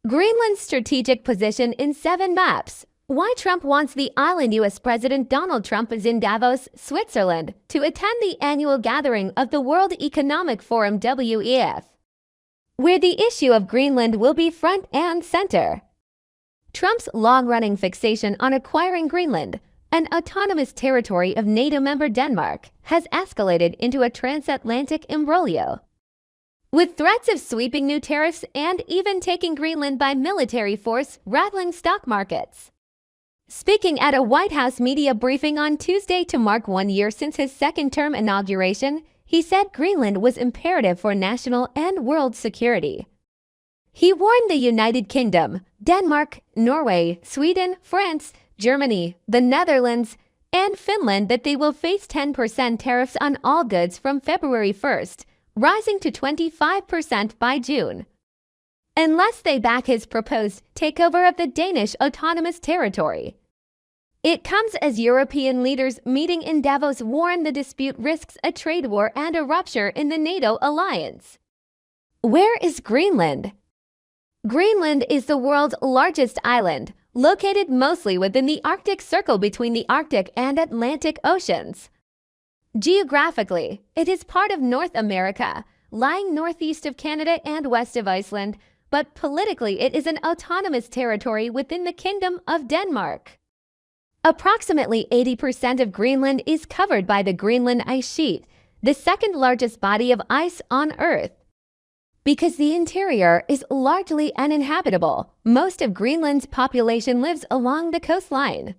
Greenland's strategic position in 7 maps. Why Trump wants the island. U.S. President Donald Trump is in Davos, Switzerland, to attend the annual gathering of the World Economic Forum (WEF), where the issue of Greenland will be front and center. Trump's long-running fixation on acquiring Greenland, an autonomous territory of NATO member Denmark, has escalated into a transatlantic imbroglio, with threats of sweeping new tariffs and even taking Greenland by military force rattling stock markets. Speaking at a White House media briefing on Tuesday to mark 1 year since his second-term inauguration, he said Greenland was imperative for national and world security. He warned the United Kingdom, Denmark, Norway, Sweden, France, Germany, the Netherlands, and Finland that they will face 10% tariffs on all goods from February 1st, rising to 25% by June, unless they back his proposed takeover of the Danish autonomous territory. It comes as European leaders meeting in Davos warn the dispute risks a trade war and a rupture in the NATO alliance. Where is Greenland? Greenland is the world's largest island, located mostly within the Arctic Circle between the Arctic and Atlantic Oceans. Geographically, it is part of North America, lying northeast of Canada and west of Iceland, but politically it is an autonomous territory within the Kingdom of Denmark. Approximately 80% of Greenland is covered by the Greenland ice sheet, the second largest body of ice on Earth. Because the interior is largely uninhabitable, most of Greenland's population lives along the coastline.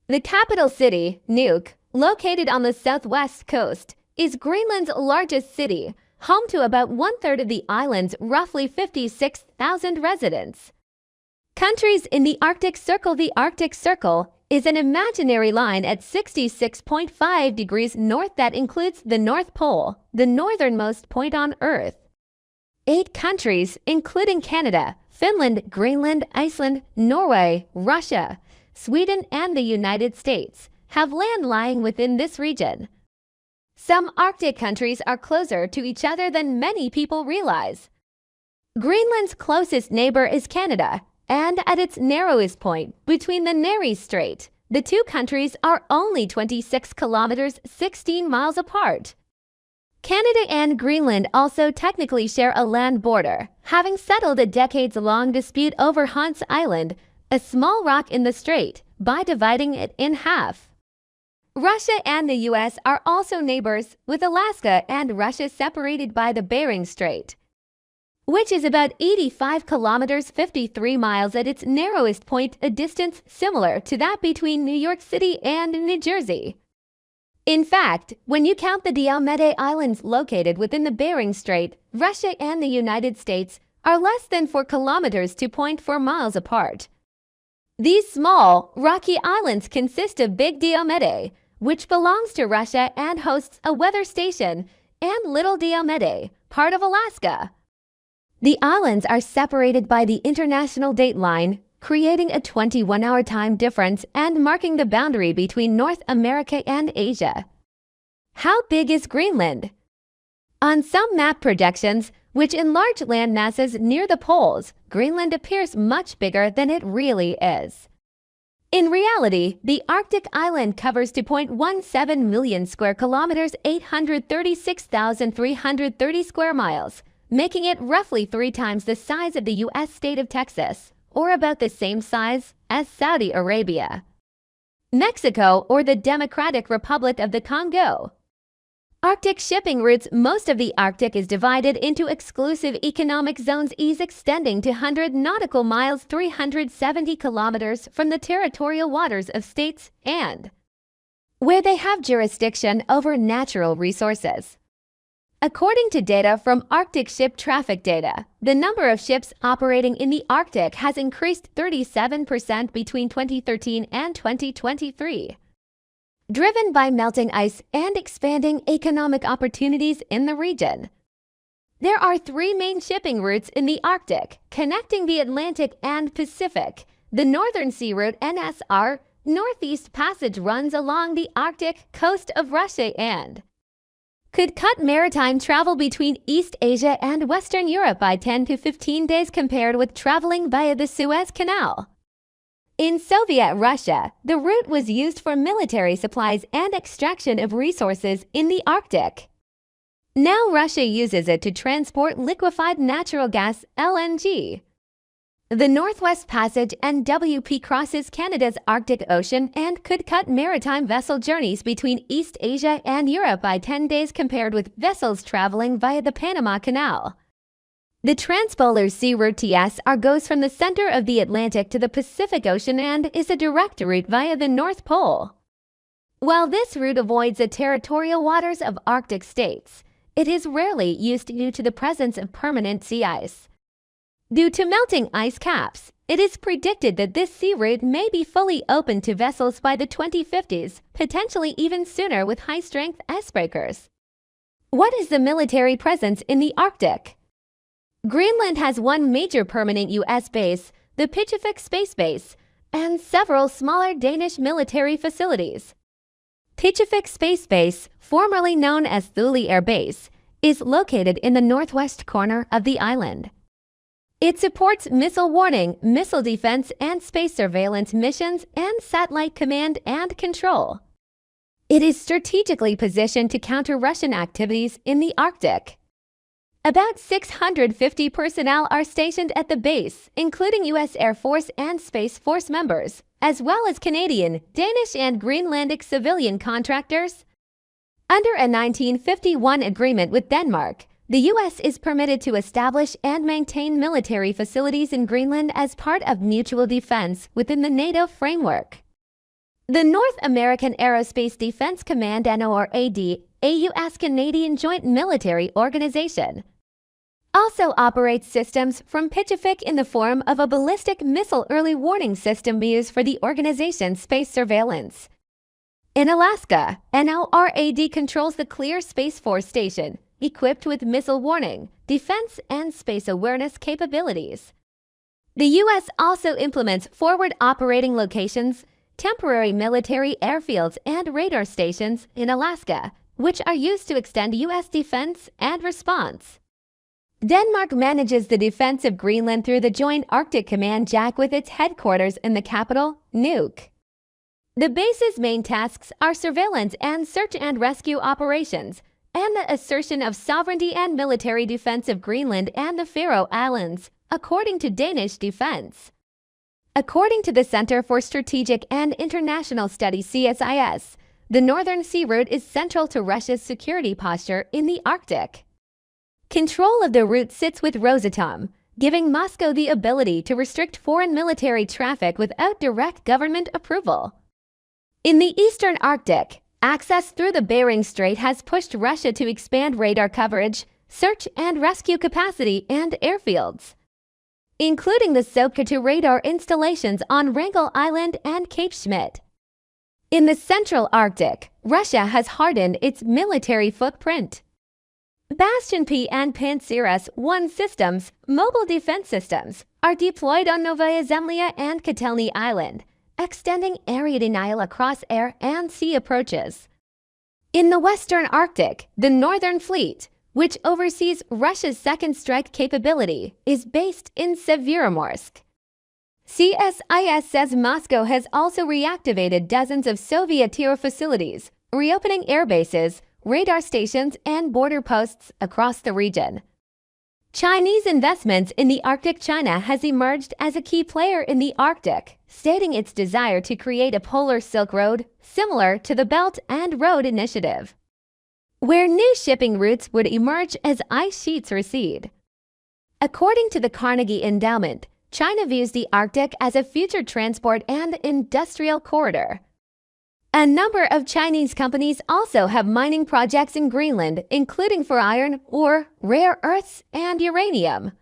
The capital city, Nuuk, located on the southwest coast, is Greenland's largest city, home to about 1/3 of the island's roughly 56,000 residents. Countries in the Arctic Circle. The Arctic Circle is an imaginary line at 66.5 degrees north that includes the North Pole, the northernmost point on Earth. 8 countries, including Canada, Finland, Greenland, Iceland, Norway, Russia, Sweden, and the United States, have land lying within this region. Some Arctic countries are closer to each other than many people realize. Greenland's closest neighbor is Canada, and at its narrowest point, between the Nares Strait, the two countries are only 26 kilometers, 16 miles apart. Canada and Greenland also technically share a land border, having settled a decades-long dispute over Hans Island, a small rock in the strait, by dividing it in half. Russia and the U.S. are also neighbors, with Alaska and Russia separated by the Bering Strait, which is about 85 kilometers 53 miles at its narrowest point, a distance similar to that between New York City and New Jersey. In fact, when you count the Diomede Islands located within the Bering Strait, Russia and the United States are less than 4 kilometers 2.4 miles apart. These small, rocky islands consist of Big Diomede, which belongs to Russia and hosts a weather station, and Little Diomede, part of Alaska. The islands are separated by the International Date Line, creating a 21-hour time difference and marking the boundary between North America and Asia. How big is Greenland? On some map projections, which enlarge land masses near the poles, Greenland appears much bigger than it really is. In reality, the Arctic island covers 2.17 million square kilometers, 836,330 square miles, making it roughly 3 times the size of the U.S. state of Texas, or about the same size as Saudi Arabia, Mexico, or the Democratic Republic of the Congo. Arctic shipping routes. Most of the Arctic is divided into exclusive economic zones, each extending to 100 nautical miles, 370 kilometers from the territorial waters of states and where they have jurisdiction over natural resources. According to data from Arctic ship traffic data, the number of ships operating in the Arctic has increased 37% between 2013 and 2023. Driven by melting ice and expanding economic opportunities in the region. There are 3 main shipping routes in the Arctic, connecting the Atlantic and Pacific. The Northern Sea Route (NSR) Northeast Passage runs along the Arctic coast of Russia and could cut maritime travel between East Asia and Western Europe by 10 to 15 days compared with traveling via the Suez Canal. In Soviet Russia, the route was used for military supplies and extraction of resources in the Arctic. Now Russia uses it to transport liquefied natural gas (LNG). The Northwest Passage (NWP) crosses Canada's Arctic Ocean and could cut maritime vessel journeys between East Asia and Europe by 10 days compared with vessels traveling via the Panama Canal. The Transpolar Sea Route (TSR) goes from the center of the Atlantic to the Pacific Ocean and is a direct route via the North Pole. While this route avoids the territorial waters of Arctic states, it is rarely used due to the presence of permanent sea ice. Due to melting ice caps, it is predicted that this sea route may be fully open to vessels by the 2050s, potentially even sooner with high-strength icebreakers. What is the military presence in the Arctic? Greenland has one major permanent U.S. base, the Pichafik Space Base, and several smaller Danish military facilities. Pichafik Space Base, formerly known as Thule Air Base, is located in the northwest corner of the island. It supports missile warning, missile defense, and space surveillance missions and satellite command and control. It is strategically positioned to counter Russian activities in the Arctic. About 650 personnel are stationed at the base, including U.S. Air Force and Space Force members, as well as Canadian, Danish, and Greenlandic civilian contractors. Under a 1951 agreement with Denmark, the U.S. is permitted to establish and maintain military facilities in Greenland as part of mutual defense within the NATO framework. The North American Aerospace Defense Command (NORAD), a U.S.-Canadian joint military organization, also operates systems from Pichafik in the form of a ballistic missile early warning system used for the organization's space surveillance. In Alaska, NORAD controls the Clear Space Force Station, equipped with missile warning, defense, and space awareness capabilities. The U.S. also implements forward operating locations, temporary military airfields, and radar stations in Alaska, which are used to extend U.S. defense and response. Denmark manages the defense of Greenland through the Joint Arctic Command (JAC) with its headquarters in the capital, Nuuk. The base's main tasks are surveillance and search and rescue operations, and the assertion of sovereignty and military defense of Greenland and the Faroe Islands, according to Danish defense. According to the Center for Strategic and International Studies (CSIS), the Northern Sea Route is central to Russia's security posture in the Arctic. Control of the route sits with Rosatom, giving Moscow the ability to restrict foreign military traffic without direct government approval. In the eastern Arctic, access through the Bering Strait has pushed Russia to expand radar coverage, search and rescue capacity, and airfields, including the Sopka-2 radar installations on Wrangel Island and Cape Schmidt. In the central Arctic, Russia has hardened its military footprint. Bastion P and Pantsir S-1 systems, mobile defense systems, are deployed on Novaya Zemlya and Kotelny Island, extending area denial across air and sea approaches. In the western Arctic, the Northern Fleet, which oversees Russia's second strike capability, is based in Severomorsk. CSIS says Moscow has also reactivated dozens of Soviet-era facilities, reopening air bases, radar stations, and border posts across the region. Chinese investments in the Arctic. China has emerged as a key player in the Arctic, stating its desire to create a polar Silk Road similar to the Belt and Road Initiative, where new shipping routes would emerge as ice sheets recede. According to the Carnegie Endowment, China views the Arctic as a future transport and industrial corridor. A number of Chinese companies also have mining projects in Greenland, including for iron ore, rare earths, and uranium.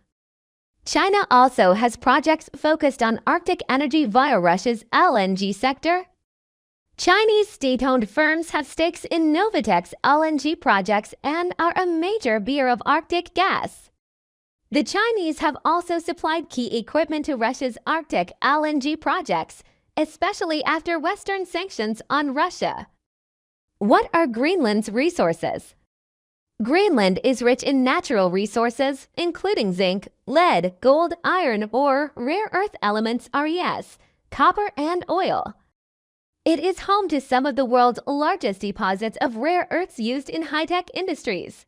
China also has projects focused on Arctic energy via Russia's LNG sector. Chinese state-owned firms have stakes in Novatek's LNG projects and are a major buyer of Arctic gas. The Chinese have also supplied key equipment to Russia's Arctic LNG projects, especially after Western sanctions on Russia. What are Greenland's resources? Greenland is rich in natural resources, including zinc, lead, gold, iron, or rare earth elements RES, copper, and oil. It is home to some of the world's largest deposits of rare earths used in high-tech industries.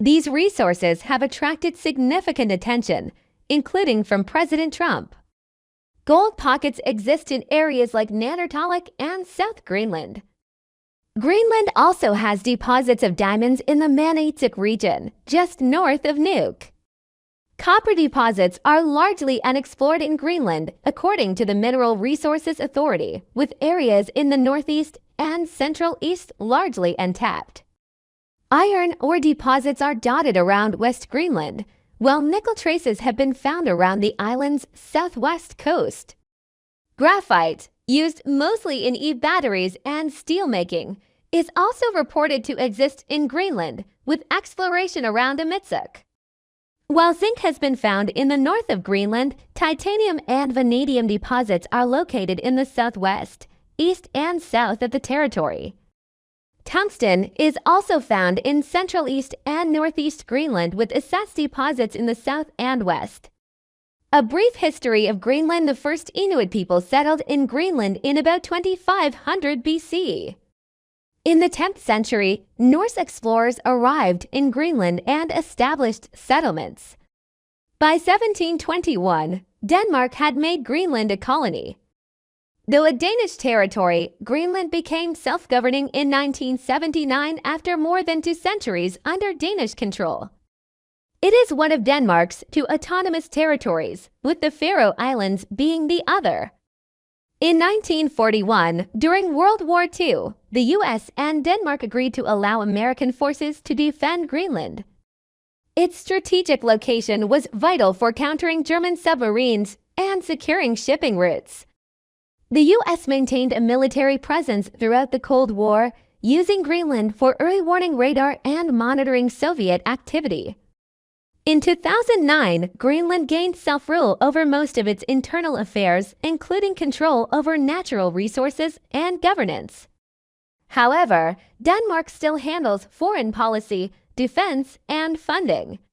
These resources have attracted significant attention, including from President Trump. Gold pockets exist in areas like Nanortalik and South Greenland. Greenland also has deposits of diamonds in the Maniitsoq region, just north of Nuuk. Copper deposits are largely unexplored in Greenland, according to the Mineral Resources Authority, with areas in the northeast and central east largely untapped. Iron ore deposits are dotted around West Greenland, while nickel traces have been found around the island's southwest coast. Graphite, used mostly in e-batteries and steelmaking, is also reported to exist in Greenland, with exploration around Amidsuk. While zinc has been found in the north of Greenland, titanium and vanadium deposits are located in the southwest, east, and south of the territory. Tungsten is also found in central east and northeast Greenland, with assessed deposits in the south and west. A brief history of Greenland. The first Inuit people settled in Greenland in about 2500 BC. In the 10th century, Norse explorers arrived in Greenland and established settlements. By 1721, Denmark had made Greenland a colony. Though a Danish territory, Greenland became self-governing in 1979 after more than 2 centuries under Danish control. It is one of Denmark's 2 autonomous territories, with the Faroe Islands being the other. In 1941, during World War II, the U.S. and Denmark agreed to allow American forces to defend Greenland. Its strategic location was vital for countering German submarines and securing shipping routes. The U.S. maintained a military presence throughout the Cold War, using Greenland for early warning radar and monitoring Soviet activity. In 2009, Greenland gained self-rule over most of its internal affairs, including control over natural resources and governance. However, Denmark still handles foreign policy, defense, and funding.